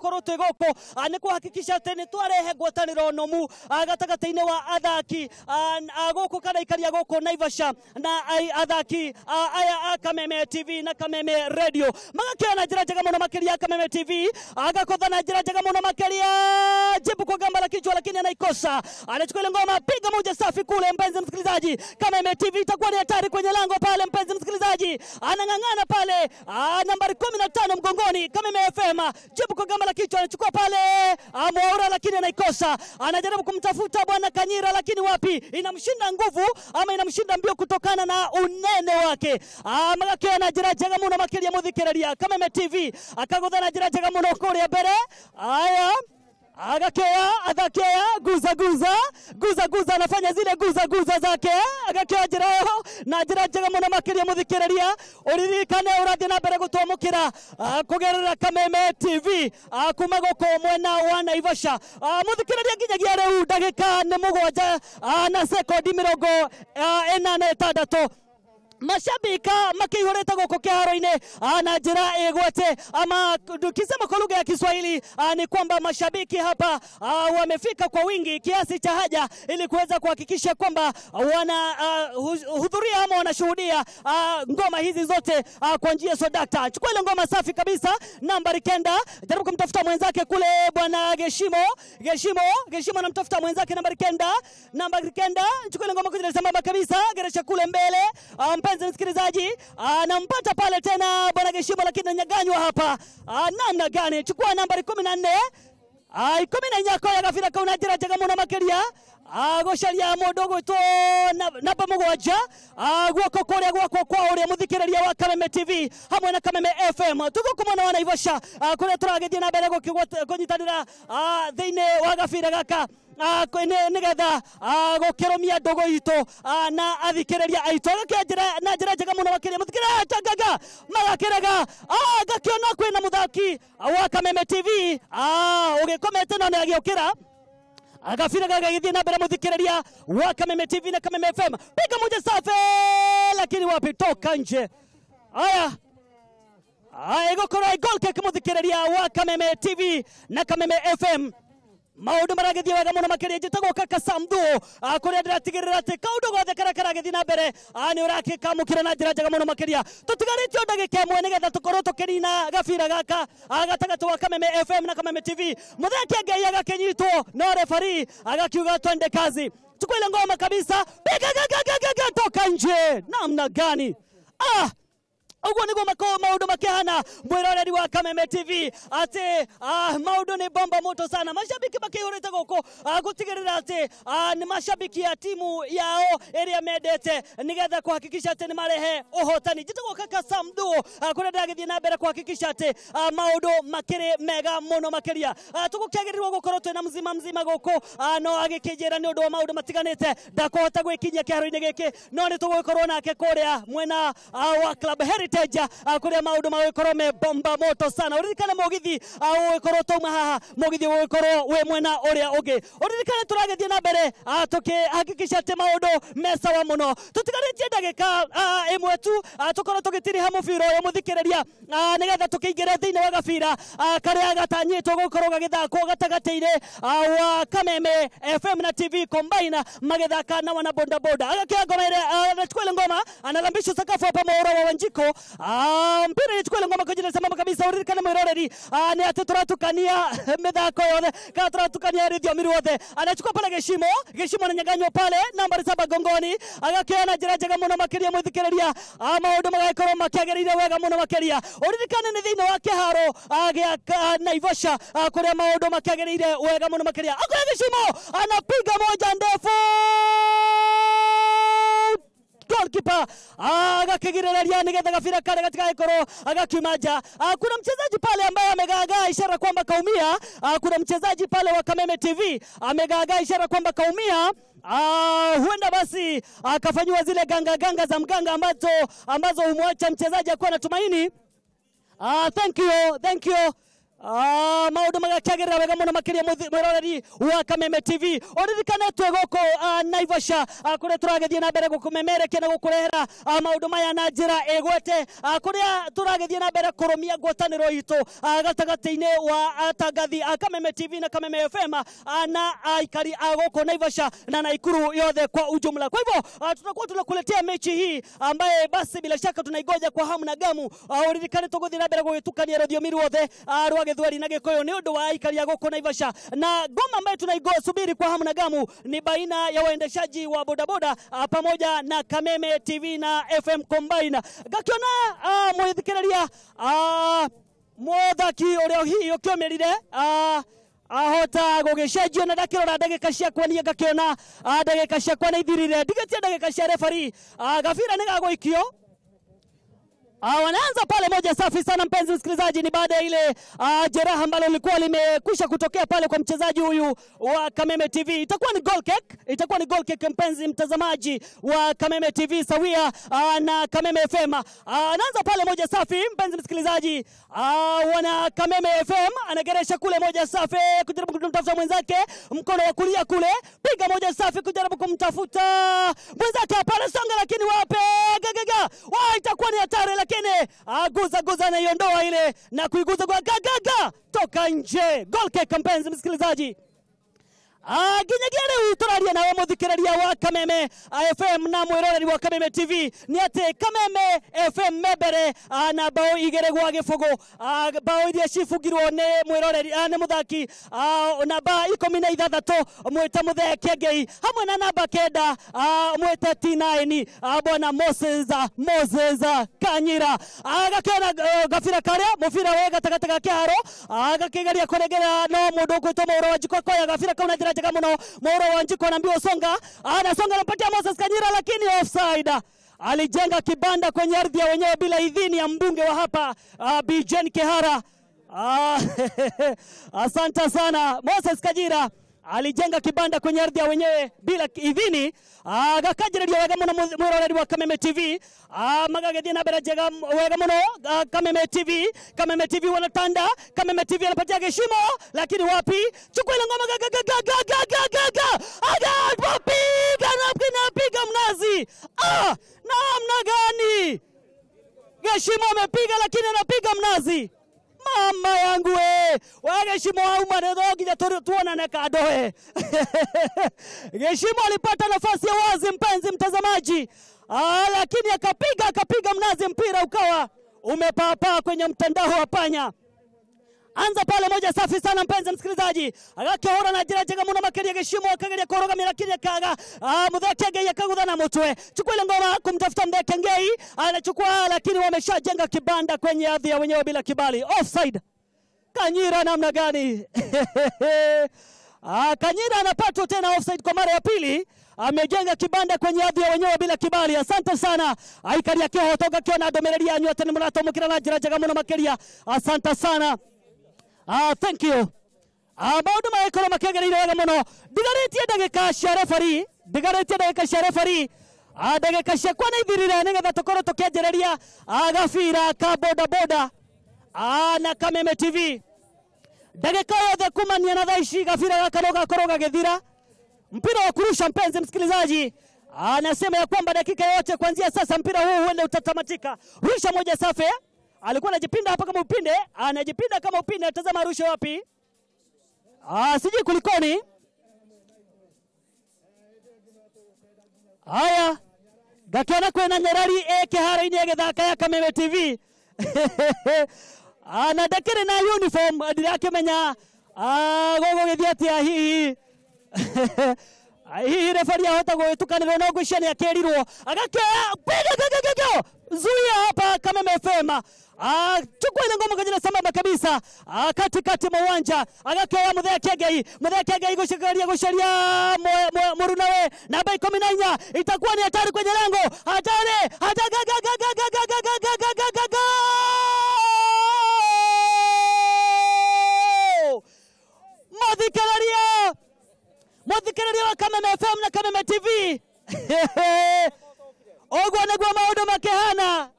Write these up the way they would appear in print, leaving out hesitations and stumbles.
tugukorwo twigoko ni kuhakikisha ati ni twarehe ngwataniro nomu gatagati-ini wa athaki goko kana ikaria goko Naivasha na athaki aya Kameme TV na Kameme Radio magakia na njira njega muno makiria Kameme TV agakotha na njira njega muno makiria jibu kwa gamba la kichwa lakini anaikosa. Anachukua ile ngoma, piga moja safi kule mpenzi msikilizaji. Kameme TV itakuwa ni hatari kwenye lango pale mpenzi msikilizaji. Anang'ang'ana pale nambari 15 mgongoni Kameme FM. Jibu kwa gamba la kichwa anachukua pale Mwaura lakini anaikosa. Anajaribu kumtafuta bwana Kanyira lakini wapi? Inamshinda nguvu ama inamshinda mbio kutokana na unene wake. Magakia na njira njega muno makiria muthikiriria Kameme TV akagotha na njira njega muno kuria mbere. Aya agakea athakea guza anafanya zile guza zake agakea jirao na njira njega muno makiria muthikiriria uririkane urathi na mbere gutwamukira kugerera Kameme TV kuma goko mwena wa Naivasha muthikiriria nginyagia riu ndagika ni 7 na sekondi 86 mashabika makihoreta goko kiharo-ini na njira igwete ama tukisema kwa lugha ya Kiswahili ni kwamba mashabiki hapa wamefika kwa wingi kiasi cha haja ili kuweza kuhakikisha kwamba wana hudhuria ama wanashuhudia ngoma hizi zote kwa njia sodakta. Chukua ile ngoma safi kabisa nambari 9, jaribu kumtafuta mwenzake kule bwana Geshimo anamtafuta mwenzake nambari 9. Chukua ile ngoma kujile sambamba kabisa geresha kule mbele mpenzi msikilizaji anampata pale tena bwana Geshimo lakini anyaganywa hapa namna gani. Chukua nambari 14 14 ko ya gafira kauna njira njega muno makiria gosharia mudogo to namba 7 gwoko kuria gwako kwa uria muthikiriria wa Kameme TV hamwe na Kameme FM tugukumana wa Naivasha kuria turagithie na mbere kunyitanira thiini wa gafira gaka nigetha gukeromia ndogo ito na athikiriria aito gakenjira na njira njega muno makiria muthikiriria tangaga magakiraga gakiona kwina muthaki wa Kameme TV ugikomete no agiokira agafira gagithie na mbere muthikiriria wa Kameme TV na Kameme FM piga moja safi lakini wapi toka nje. Igokora goal kick muthikiriria wa Kameme TV na Kameme FM maudu maragithie wega muno makiria jitagwo kaka Samdu kuria ndiratigirira ati kaundu gothe karagithie na mbere ni urakikamukira na njira njega muno makiria tutigaritio ndagika imwe nigetha tukorwo tukirina gafira gaka gatagati wa Kameme FM na Kameme TV muthaki angei agakinyitwo no referee agakiuga twende kazi. Chukua ile ngoma kabisa piga toka nje namna gani. Ugo nigo maudu makihana mwiroreri wa Kameme TV ati maudu ni bomba moto sana. Mashabiki makihorete goko gutigirira ati ni mashabiki ya timu yao area medete nigetha kuhakikisha ati ni marehe uhotani jitagwo kaka Samdu kuria ndagithie na mbere kuhakikisha ati maudu makiri mega muno makiria tugukiagirirwo gukorwo twina mzima goko no agikijira ni undu wa maudu matiganite ndakuhota gwikinyia kiharo-ini giki no ni tugukorwo nake kuria mwena wa Club Heritage kuria maudu mawikorwo me bomba moto sana. Uririkane mugithi wikorwo tuma haha mugithi wikorwo we mwena uria ungi uririkane turagithie na mbere tukihakikisha ati maudu mesa wa muno tutigaritie ndagika imwe tu tukorwo tugitiriha mubira uyu muthikiriria nigetha tukiingira thiini wa gabira karia gatanyitwo gukorwo gagithakwo gatagati-ini wa Kameme FM na TV combine magithaka na wana boda agakia ngoma ile anachukua ile ngoma analambisha sakafu hapa Mwaura wa Wanjiko mpira nichukua ile ngoma kwa jina sambamba kabisa uririkane mwiroreri ni ati turatukania mithako yothe kana turatukania radio miruothe anachukua pale Geshimo ananyaganywa pale nambari 7 gongoni agakia na njira njega muno makiria muthikiriria maudu magakorwo makiagirire wega muno makiria uririkane ni thiini wa kiharo agia Naivasha kuria maudu makiagirire wega muno makiria akoya Geshimo anapiga moja ndefu goalkeeper agakigiriria nigetha gabira kare katika ikoro agakimaja. Kuna mchezaji pale ambaye amegagaa ishara kwamba kaumia. Kuna mchezaji pale wa Kameme TV amegagaa ishara kwamba kaumia. Huenda basi akafanywa zile ganga za mganga ambazo humwacha mchezaji akuwa na tumaini. Thank you. maundu magakiagerera wega muno makiria mwiroreri wa Kameme TV oririkane twegoko Naivasha kuria turagethie na mbere gukumemerekia na gukurehera maundu maya na njira egwete kuria turagethie na mbere kurumia ngwataniro itu gatagati-ini wa atangathi a Kameme TV na Kameme FM na aikari agoko Naivasha na Naikuru yothe kwa ujumla. Kwa hivyo tutakuwa tunakuletea mechi hii ambaye basi bila shaka tunaigoja kwa hamu na gamu. Oririkane tuguthie na mbere gugitukania ruthiumi ruothe rwa Githweri na Gikuyu ni undu wa aikari agoko Naivasha, na goma ambaye tunaigosubiri kwa hamu na gamu ni baina ya waendeshaji wa bodaboda pamoja na Kameme TV na FM combine. Gakiona mwithikiriria muthaki uria hi ukiomerire ahota gugicenjio na ndakirora ndagika ciakwa ni ngakiona ndagika ciakwa na ithirire ndigetie ndagika cia referee gabira ni gaguikio. Wanaanza pale moja safi sana mpenzi msikilizaji, ni baada ya ile jeraha ambalo lilikuwa limekwisha kutokea pale kwa mchezaji huyu wa Kameme TV. Itakuwa ni goal kick mpenzi mtazamaji wa Kameme TV sawia na Kameme FM. Anaanza pale moja safi mpenzi msikilizaji, wana Kameme FM anageresha kule moja safi kujaribu kumtafuta mwenzake mkono wa kulia kule, piga moja safi kujaribu kumtafuta mwenzake pale songa, lakini wape gagaga itakuwa ni hatari, lakini guza na iondoa ile na kuiguza kwa gagaga toka nje. Goal kick mpenzi msikilizaji. Ginyagere uturaria na muthikiriria wa Kameme FM na mwiroreri wa Kameme TV ni ate Kameme FM mebere na bao igere gwa gifugo bao iria cifugirwo ni mwiroreri ni muthaki namba 16 mwita Mutheke Ngei hamwe na namba 9 mwita T9 bwana Moses Kanyira agakena gabira karia mubira we gatagati ga kiaro agakigeria kuregera no mundu gwitwo Mauro Wanjiko koya gabira kauna jira jaga muno. Mauro Wanjiko anaambiwa songa, anasonga anapatia Moses Kanyira lakini offside. Alijenga kibanda kwenye ardhi ya wenyewe bila idhini ya mbunge wa hapa Bijen Kehara. Asante sana Moses Kanyira alijenga kibanda kwenye ardhi ya wenyewe bila idhini. Gakajireria wega muno mwiroreri wa Kameme TV magagethie na mbere jega wega muno Kameme TV wanatanda. Kameme TV anapatia geshimo lakini wapi chukua ile ngoma piga mnazi namna gani geshimo amepiga lakini anapiga mnazi. Mama yangu Geshimo hauma nginya tuona na kadoe. Geshimo alipata nafasi ya wazi mpenzi mtazamaji, lakini akapiga mnazi, mpira ukawa umepaa kwenye mtandao wa panya. Anza pale moja safi sana mpenzi msikilizaji, agakihora na jira jega muno makeria Geshimo akageria koroga mirakiria kaga Mutheke Ngei akagutha na mutwe, chukua ile ngoma kumtafuta Mutheke Ngei anachukua, lakini wameshajenga kibanda kwenye ardhi ya wenyewe bila kibali. Offside. Kanyira namna gani? Kanyira anapatwa tena offside kwa mara ya pili. Amejenga kibanda kwenye ardhi ya wenyewe bila kibali. Asante sana aikari yake toka kiona domereria anyu atene murato mukira na jira jega muno makeria. Asante sana. Thank you. Maundu maikoro makegereire wega muno. Digaretie ndagika cia referee. Ndagika cia kwa na ithirire nigetha tukorwo tukienjereria gabira ka boda na Kameme TV. Ndagika yothe kumania na thaici gabira gakaroga koroga githira. Mpira wa kurusha mpenzi msikilizaji. Anasema ya kwamba dakika yote kuanzia sasa mpira huu huenda utatamatika. Rusha moja safi. Alikuwa anajipinda hapa kama upinde, anajipinda kama upinde, tazama rusha wapi. Siji kulikoni. Haya. Gakiona kwena Nyarari Kehara-ini agithaka ya Kameme TV. Na dakire na uniform ndirakimenya gogo githiatia hihi. Hihi referee ahota gwitukanirwo no gwicania akerirwo piga zuia hapa Kameme FM. Chukua ile ngoma kwenye sambamba kabisa katikati mwa uwanja agakewa Mutheke Ngei gusharia Murunawe namba 14 itakuwa ni hatari kwenye lango, hatari Muthikiriria wa Kameme FM na Kameme TV. Ogwo niguo maundu makehana.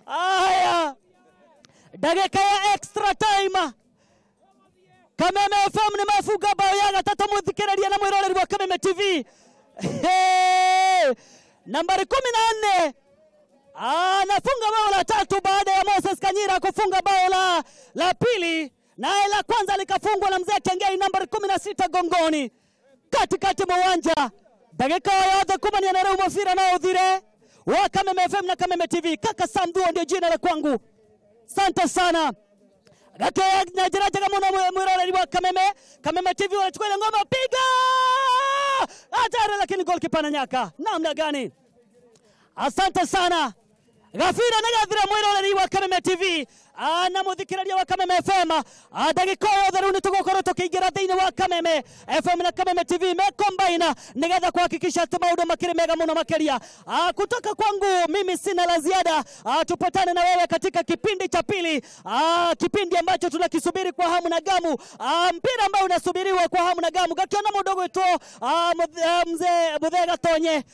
Aya dakika ya extra time. Kameme FM nimefunga bao ya gatatu muthikiriria na mwiroreri wa Kameme TV. Nambari 14 anafunga bao la tatu baada ya Moses Kanyira kufunga bao la pili, na la kwanza likafungwa na mzee Kengei nambari 16 gongoni katikati mwa uwanja. Dakika ya 10 na Raumo Fira na udhire wa Kameme FM na Kameme TV. Kaka Samduo ndio jina la kwangu. Asante sana. Gake na jiraja kama mwiroreri wa Kameme TV wanachukua ile ngoma, piga hatari, lakini goalkeeper ananyaka. Namna gani? Asante sana. Gafira na gathira mwiroreri wa Kameme TV na muthikiraria wa Kameme FM. Dakika ya 30 tugokorwo tukiingira thiini wa Kameme FM na Kameme TV me combine nigetha kuhakikisha ati maundu makiri mega muno makiria. Kutoka kwangu mimi sina la ziada. Tupatane na wewe katika kipindi cha pili, kipindi ambacho tunakisubiri kwa hamu na gamu, mpira ambao unasubiriwa kwa hamu na gamu. Gakiona mudogo wetu mzee Budhe Gatonye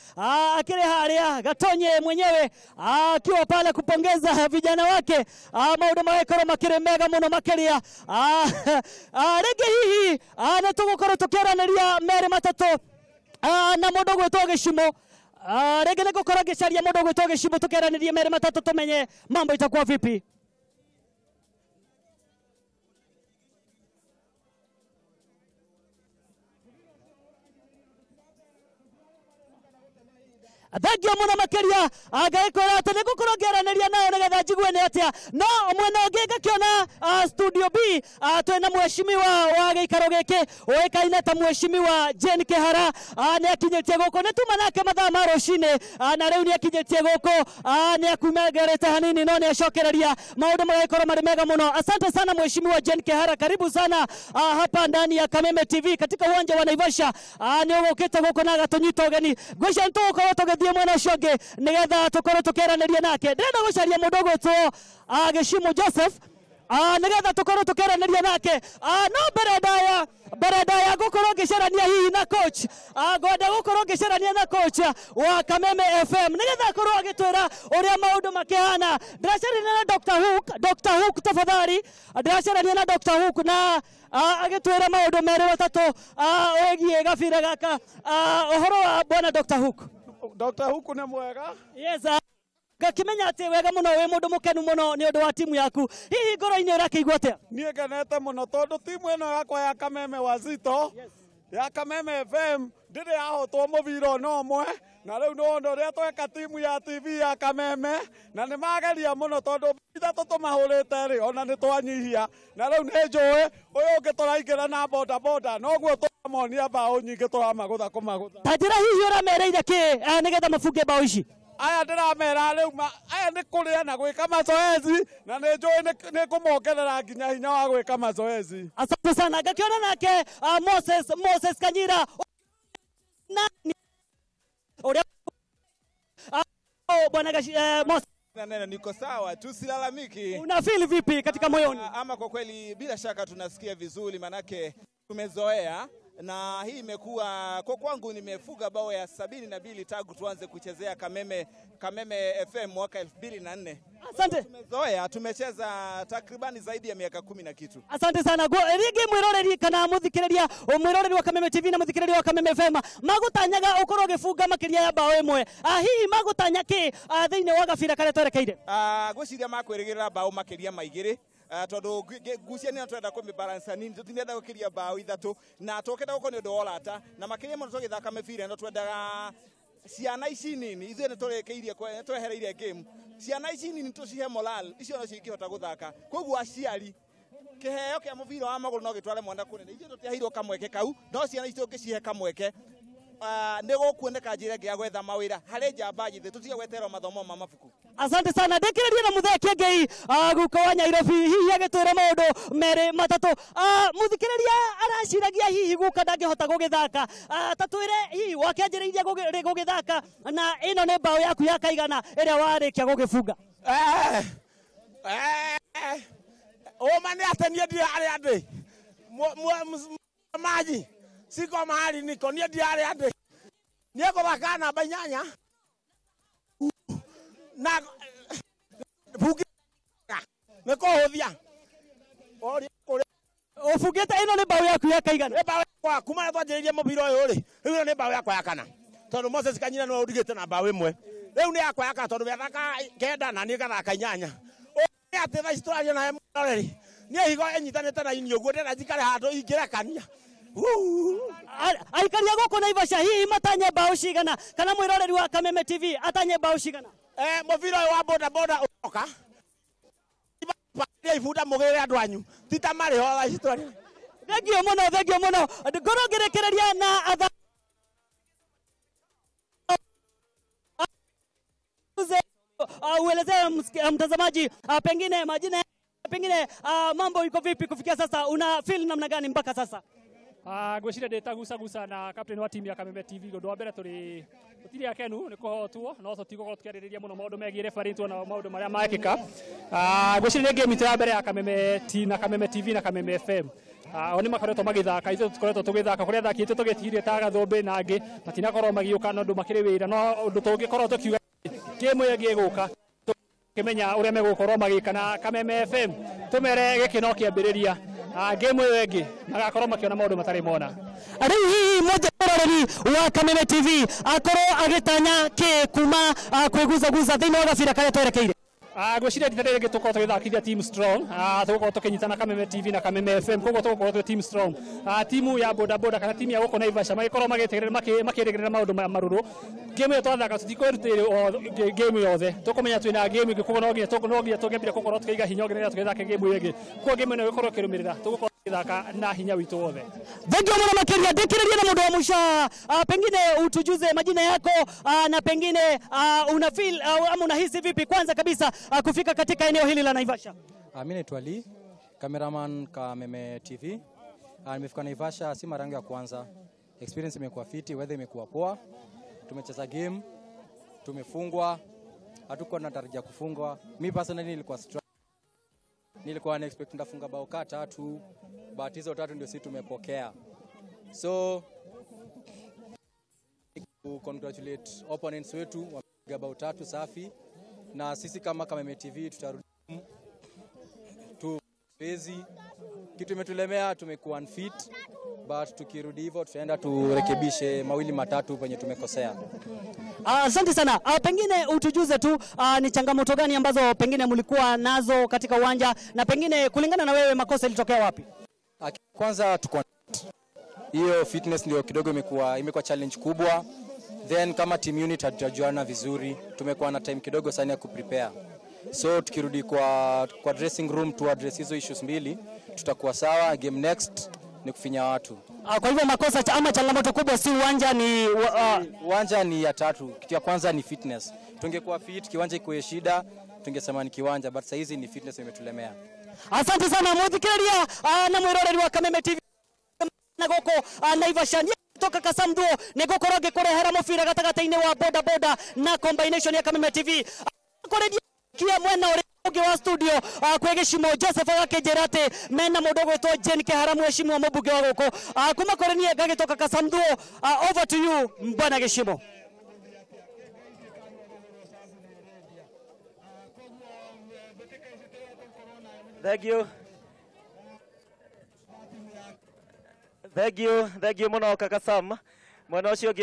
akire haria Gatonye mwenyewe akiwa pale kupongeza vijana wake. Maundu maikoro makiri mega muno makiria. Rege hihi na tugukorwo tukiraniria mere matatu na mudogo wetu Gishimo. Rege nigukorwo gicaria mudogo wetu Gishimo tukiraniria mere matatu tumenye mambo itakuwa vipi. Thank you muno makiria. Agaikora ati nigukorwo ngeraniria nao nigetha njigue ni atia. No mwena ungi ngakiona studio B twina mheshimiwa wa giikaro giki oikaine ta mheshimiwa Jane Kihara ni akinyitie guko ni tuma nake mathaa ma rucini na riu ni akinyitie guko ni akumegerete hanini no ni acokereria maundu magaikorwo mari mega muno. Asante sana mheshimiwa Jane Kihara, karibu sana hapa ndani ya Kameme TV katika uwanja wa Naivasha. Ni ugukite guko na gatunyita ugeni gwisha ntugukorwo tugithie mwena ucio nigetha tukorwo tukiraniria nake. Ndenda gucaria mudogo tu Gishimo Joseph nigetha tukorwo tukiraniria nake. No beredaya gukorwo ngicarania hihi na coach gwenda gukorwo ngicarania na coach wa Kameme FM nigetha akorwo agitwira uria maundu makihana. Ndiracarania na Dr. Hook tafadhali, ndiracarania na Dr. Hook na agitwira maundu mere matatu ogie gabira gaka. Uhoro wa bwana Dr. Hook? Dr. Huku ni mwega. Yes. Gakimenya ati wega muno we mundu mukenu muno ni undu wa timu yaku. Hihi ngoro-ini urakiigua atia? Nie ganete muno tondu timu eno yakwa ya Kameme Wazito. Yes. Ya Kameme FM ndiri yahotwo muviro no mwe na riu no ndo ria tweka timu ya TV ya Kameme na ni mageria muno tondu ithatu tumahurite ri ona ni twanyihia na riu ni njui uyu ungi turaingira na boda no guo turamonia bao nyingi turamagutha kumagutha. Tajira hihi uramereire ki nigetha mafunge bao ici? Aya ndiramera riu aya ni kuria na gwika mazoezi na ni njui ni kumongerera nginya hinya wa gwika mazoezi. Asante sana. Gakiona nake Moses Kanyira nani uria bwana Moses. Neno niko sawa, tusilalamiki. Unafeel vipi katika moyoni? Ama kwa kweli bila shaka tunasikia vizuri, manake tumezoea na hii imekuwa kwa kwangu nimefuga bao ya 72 tangu tuanze kuchezea Kameme FM mwaka 2004. Asante. Tumezoea, tumecheza takribani zaidi ya miaka 10 na kitu. Asante sana. Rigi mwiroreri kana muthikiriria mwiroreri wa Kameme TV na muthikiriria wa Kameme FM magutanyaga ukorwo gifunga makiria ya bao imwe. Hihi magutanya ki thiini wa gabira kare twerekeire? Gwiciria makwirigirira bao makiria maigiri. Tondu nguciania twenda kumbalance nini tutinenda gukiria bao ithatu na tokenda guko ni undu olata na makiria muno tugithaka mibira no twendaga ciana ici nini ithuĩ nĩ tũrĩkĩirie twehereire game ciana ici nini tũcihe moral icio no cingĩhota guthaka koguo aciari kĩheo kĩa mũbira wa magũrũ no gĩtware mwana kũnene ithuĩ tũtiaheirwo kamweke kau no ciana ici tũngĩcihe kamweke nĩ gũkuoneka njĩra ĩngĩ ya gwetha mawĩra harĩ njamba njĩthĩ tũtige gweterwo mathomo ma mabuku. Asante sana. Ndekĩrĩria na Muthee Kĩengei guko wa Nairobi hihi agĩtwĩra maũndũ merĩ matatũ. Muthikĩrĩria araciragia hihi guka ndangĩhota gũgĩthaka. Tatwĩre hihi wakĩanjĩrĩirie gũgĩthaka na ĩno nĩ bao yaku ya kaigana ĩrĩa warĩkia gũgĩbunga? Oma nĩ atenie ndirarĩ andĩ maji siko mahali niko nie ndirarĩ andĩ nie gũthaka namba 8 na bugi niko thia ori kuri Ufugeta ino ni bao yaku ya kaigana. Ni bao kwa kuma twanjiririe mubira uyu ri. Riu ni bao yakwa ya kana. Tondu Moses Kanyina no urigite na bao imwe. Riu ni yakwa ya kana tondu bethaka kenda na ni gathaka inyanya. Ni ati tha Australia na mureri. Ni higo enyitanite na ini uguo ndira jikare handu ingirekania. Aikaria goko Naivasha hii matanye bao cigana kana mwiroreri wa Kameme TV atanye bao cigana. Mubira uyu wa boda boda uroka. Iba ifuda mugire andu anyu. Tita mari ho tha Australia. Thegio muno. Ngoro ngerekereria na atha uelezea mtazamaji pengine majina pengine mambo iko vipi kufikia sasa, una feel namna gani mpaka sasa? Gwiciria ndita guca na captain wa timu ya Kameme TV gundu wa mbere tutiri akenu ni kuhotwo no tutigukorwo tukiaririria muno maundu megie referee na maundu maria maekika. Gwiciria ni game ya mbere ya Kameme na Kameme TV na Kameme FM. Oni makoretwo magithaka ithu tukoretwo tugithaka kuria thaki itu tugitirie ta gathombe na angi matinakorwo magiuka no ndu makiri wira no ndu tungikorwo tukiuga game ĩyo ĩgĩgũka tukimenya uria megukorwo magika na Kameme FM tumere gikino kiambiriria game ĩyo ĩngĩ magakorwo makiona maundu matari mona. Riu hihi muthoreri wa Kameme TV akorwo agitanya ki kuma kwiguzaguza thiini wa gabira karia twerekeire. Gwiciria rita rĩrĩ tukorwo tugithakithia team strong tukorwo tukinyitana Kameme TV na Kameme FM koguo tukorwo twi team strong timu ya boda boda kana timu ya goko Naivasha magikorwo makirigirira maundu maruru game ĩyo twathaka tutikwirutire game yothe tukumenya twina game ingĩ koguo no nginya tungembire gukorwo tukiiga hinya nginya tugithake game ĩyo ĩngĩ koguo game ĩno ĩkorwo ĩkirumirira tugukorwo tukithaka na hinya witu wothe. Thengio muno makiria ndikiriria na mundu wa musha pengine utujuze majina yako na pengine una feel ama unahisi vipi kwanza kabisa kufika katika eneo hili la Naivasha? Mimi naitwa Ali, cameraman Kameme TV. Nimefika Naivasha si mara yangu ya kwanza. Experience imekuwa fiti, weather imekuwa poa. Tumecheza game, tumefungwa, hatukuwa tunatarajia kufungwa. Mimi personally nilikuwa expect ndafunga bao 3, but hizo 3 ndio sisi tumepokea. So congratulate opponents wetu wamepiga bao 3 safi. Na sisi kama Kameme TV tutarudi tu bezi kitu imetulemea, tumekuwa unfit, but tukirudi hivyo tutaenda turekebishe mawili matatu penye tumekosea. Asante sana. Pengine utujuze tu ni changamoto gani ambazo pengine mlikuwa nazo katika uwanja na pengine kulingana na wewe makosa ilitokea wapi? Kwanza tuko hiyo fitness ndio kidogo imekuwa challenge kubwa. Then kama team unit hatujajuana vizuri, tumekuwa na time kidogo sana ya kuprepare. So tukirudi kwa dressing room tu address hizo issues mbili, tutakuwa sawa. Game next ni kufinya watu. Kwa hivyo makosa ama changamoto kubwa si uwanja, ni uwanja ni ya 3. Kitu ya kwanza ni fitness. Tungekuwa fit, kiwanja iko shida, tungesema ni kiwanja, but sasa hizi ni fitness imetulemea. Asante sana muthikiriria na mwiroreri wa Kameme TV na goko Naivasha toka Kasamduo ni gukorwo gikurehera mubira gatagati-ini wa boda boda na combination ya Kameme TV kuredia kia mwena uri ungi wa studio kwe gicimo Joseph agakinjirate mena mundu gwitwo Jane Kiharamu heshima mubunge wa guko kuma kuri nie gagitoka Kasamduo. Over to you bwana Gicimo. Thank you muno kaka Sam. Mwana ucio